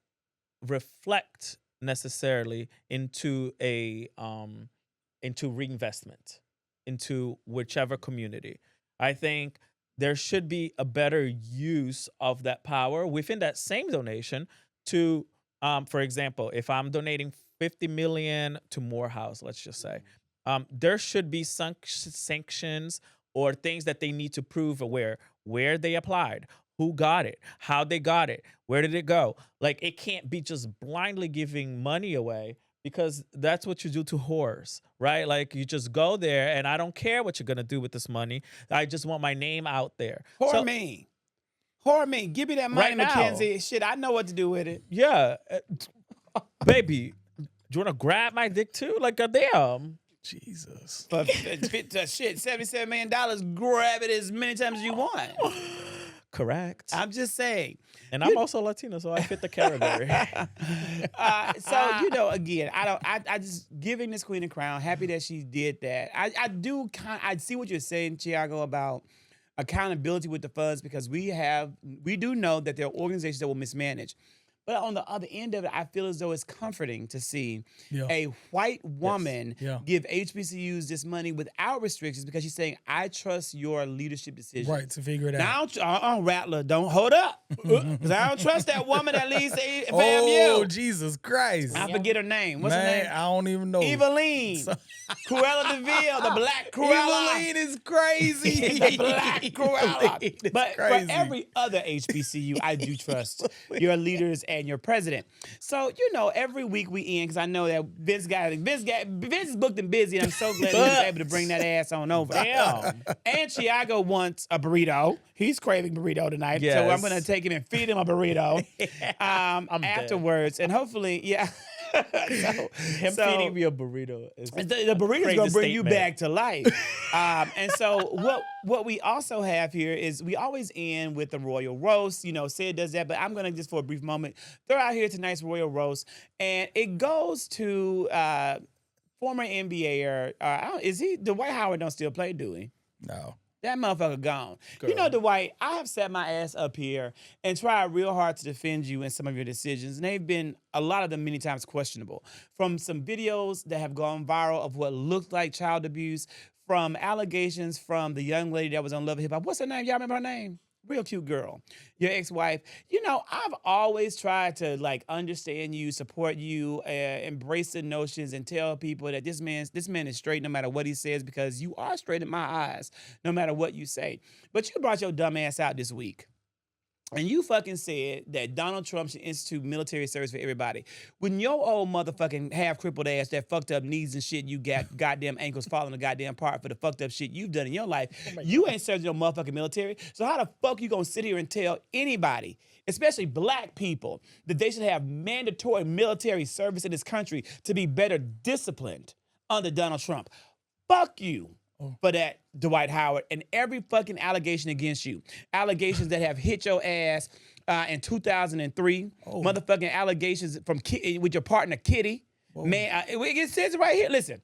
reflect necessarily into reinvestment into whichever community. I think there should be a better use of that power within that same donation to, for example, if I'm donating 50 million to Morehouse, let's just say, there should be sanctions or things that they need to prove where they applied, who got it, how they got it, where did it go. Like, it can't be just blindly giving money away, because that's what you do to whores, right? Like, you just go there and I don't care what you're going to do with this money. I just want my name out there. Whore me. Give me that money, Right now. Mackenzie. Shit, I know what to do with it. Yeah. Baby, do you want to grab my dick too? Like, goddamn. Jesus. But shit, $77 million, grab it as many times as you want. Correct. I'm just saying. And I'm also Latino, so I fit the category. So, again, I just giving this queen a crown. Happy that she did that. I see what you're saying, Thiago, about accountability with the funds, because we do know that there are organizations that will mismanage. But on the other end of it, I feel as though it's comforting to see a white woman give HBCUs this money without restrictions, because she's saying, I trust your leadership decisions. Right, to figure it out. Now, Rattler, don't hold up. Because I don't trust that woman that leads FAMU. Oh, Jesus Christ. I forget her name. What's her Man, name? I don't even know. Eveline. Cruella DeVille, the Black Cruella. Eveline is crazy. The Black Cruella. Eveline is But crazy. for every other HBCU, I do trust your leaders and your president. So, you know, every week we end, because I know that Vince is booked and busy, and I'm so glad he was able to bring that ass on over. Damn. And Chiago wants a burrito. He's craving burrito tonight. So Yes. I'm going to take him and feed him a burrito afterwards. And hopefully, yeah. Him feeding me a burrito is The burrito's crazy going to bring you statement. back to life. And so what we also have here is we always end with the royal roast. You know, Sid does that, but I'm going to just for a brief moment throw out here tonight's royal roast. And it goes to former NBAer. Is he? Dwight Howard don't still play, do he? No. That motherfucker gone. Girl. You know, Dwight, I have set my ass up here and tried real hard to defend you in some of your decisions, and they've been, a lot of them, many times questionable. From some videos that have gone viral of what looked like child abuse, from allegations from the young lady that was on Love and Hip Hop. What's her name? Y'all remember her name? Real cute girl. Your ex-wife. You know, I've always tried to, like, understand you, support you, embrace the notions, and tell people that this man is straight no matter what he says, because you are straight in my eyes no matter what you say. But you brought your dumb ass out this week. And you fucking said that Donald Trump should institute military service for everybody. When your old motherfucking half-crippled ass that fucked up knees and shit, you got goddamn ankles falling the goddamn apart for the fucked up shit you've done in your life, you ain't served your motherfucking military. So how the fuck you gonna sit here and tell anybody, especially black people, that they should have mandatory military service in this country to be better disciplined under Donald Trump? Fuck you. For that, Dwight Howard, and every fucking allegation against you. Allegations that have hit your ass in 2003. Motherfucking allegations from with your partner, Kitty. Man, it says it right here. Listen,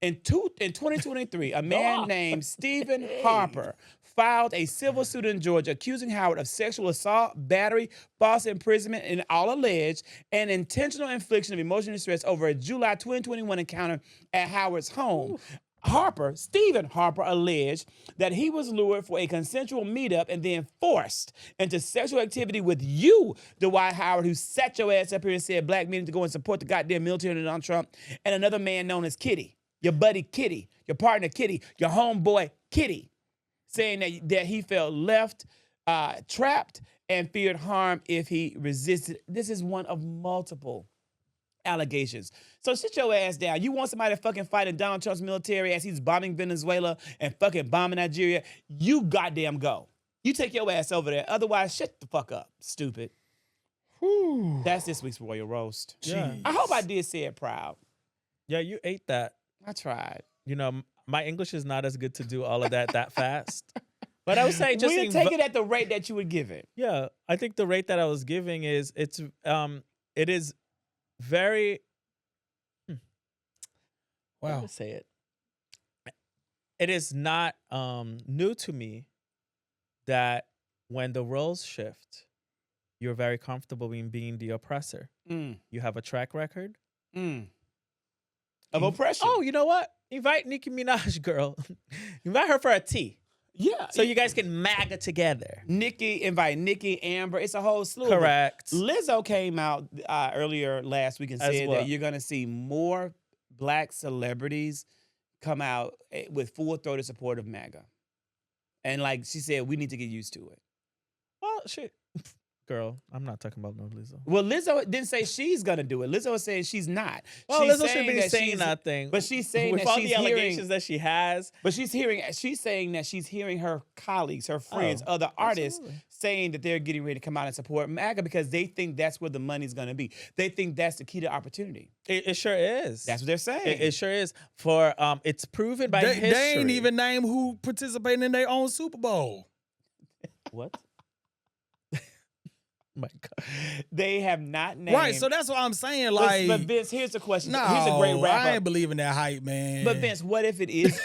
in 2023, a man named Stephen Harper filed a civil suit in Georgia accusing Howard of sexual assault, battery, false imprisonment, and all alleged, and intentional infliction of emotional distress over a July 2021 encounter at Howard's home. Stephen Harper alleged that he was lured for a consensual meetup and then forced into sexual activity with you, Dwight Howard, who sat your ass up here and said black men need to go and support the goddamn military and Donald Trump, and another man known as Kitty, your buddy Kitty, your partner Kitty, your homeboy Kitty, saying that he felt left, trapped, and feared harm if he resisted. This is one of multiple allegations. So sit your ass down. You want somebody to fucking fight in Donald Trump's military as he's bombing Venezuela and fucking bombing Nigeria? You goddamn go. You take your ass over there. Otherwise, shut the fuck up, stupid. Whew. That's this week's Royal Roast. Yeah. I hope I did say it proud. Yeah, you ate that. I tried. You know, my English is not as good to do all of that fast. But I would say just We'll take it at the rate that you would give it. Yeah, I think the rate that I was giving is it is very how Wow. to say it. It is not new to me that when the roles shift, you're very comfortable in being the oppressor. You have a track record Of oppression. Oh, you know what? Invite Nicki Minaj, girl. Invite her for a tea. Yeah. So you guys can MAGA together. Invite Nikki, Amber. It's a whole slew. of them. Correct. Lizzo came out earlier last week and As said what? that you're going to see more black celebrities come out with full-throated support of MAGA. And like she said, we need to get used to it. Well, shit. Girl, I'm not talking about no Lizzo. Well, Lizzo didn't say she's going to do it. Lizzo is saying she's not. Well, She's Lizzo should be that saying she's- that thing. But she's saying with that all she's the allegations hearing, that she has. but she's saying that she's hearing her colleagues, her friends, Oh, other artists absolutely. saying that they're getting ready to come out and support MAGA because they think that's where the money's going to be. They think that's the key to opportunity. It sure is. That's what they're saying. It sure is. For it's proven by history. They ain't even named who participating in their own Super Bowl. What? My God. They have not named. Right, so that's what I'm saying. But- Like, but Vince, here's the question. no, Here's a great wrap I up. ain't believing that hype, man. But Vince, what if it is?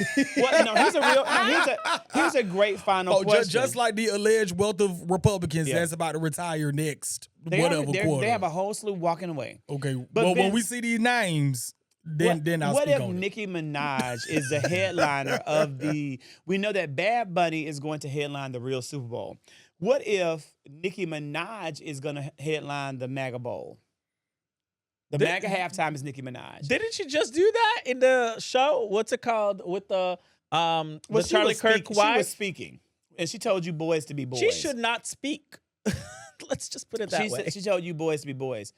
Here's a great final question. Just like the alleged wealth of Republicans Yeah. that's about to retire next, they quarter. have a whole slew walking away. Okay, But well, when Vince- we see these names, then I'll what speak if on it. Nicki Minaj is the headliner of the? We know that Bad Bunny is going to headline the real Super Bowl. What if Nicki Minaj is gonna headline the MAGA Bowl? The MAGA halftime is Nicki Minaj. Didn't she just do that in the show? What's it called with the Charlie Kirk wife? She was speaking, and she told you boys to be boys. She should not speak. Let's just put it that way. She told you boys to be boys.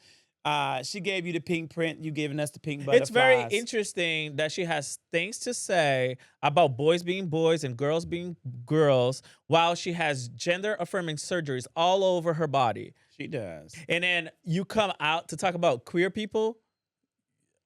She gave you the pink print. You giving us the pink butterflies. It's very interesting that she has things to say about boys being boys and girls being girls, while she has gender affirming surgeries all over her body. She does. And then you come out to talk about queer people.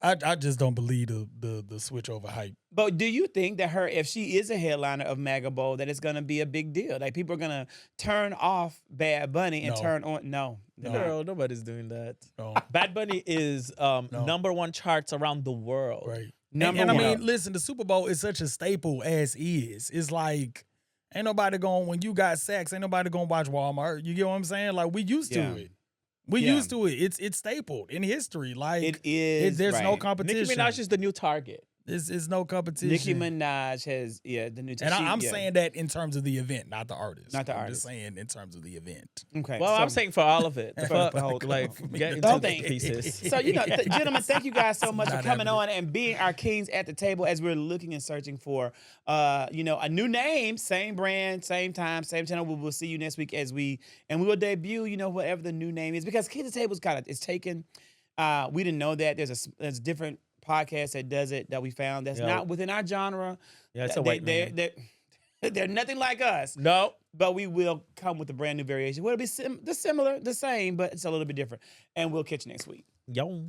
I just don't believe the switch over hype. But do you think that if she is a headliner of MAGA Bowl, that it's going to be a big deal? Like people are going to turn off Bad Bunny and turn on? No. Girl, nobody's doing that. No. Bad Bunny is number one charts around the world. Right. Number and one. I mean, listen, the Super Bowl is such a staple as is. It's like, ain't nobody going, when you got sex, ain't nobody going to watch Walmart. You get what I'm saying? Like, we used to it. We used to it. It's stapled in history. Like it is. There's no competition. Nicki Minaj is the new target. It's no competition. Nicki Minaj has the new. And I'm saying that in terms of the event, not the artist. Not the I'm artist. just saying in terms of the event. Okay. Well, I'm saying for all of it. Get into the thing. pieces. So, gentlemen, thank you guys so much for Not coming happening. on and being our kings at the table as we're looking and searching for, a new name, same brand, same time, same channel. We will see you next week we will debut, whatever the new name is, because Kings at the Table is taken. We didn't know that there's different podcasts that does it that we found that's not within our genre. Yeah, it's a white man. They're nothing like us. No. But we will come with a brand new variation. Well, it'll be similar, the same, but it's a little bit different. And we'll catch you next week. Yo.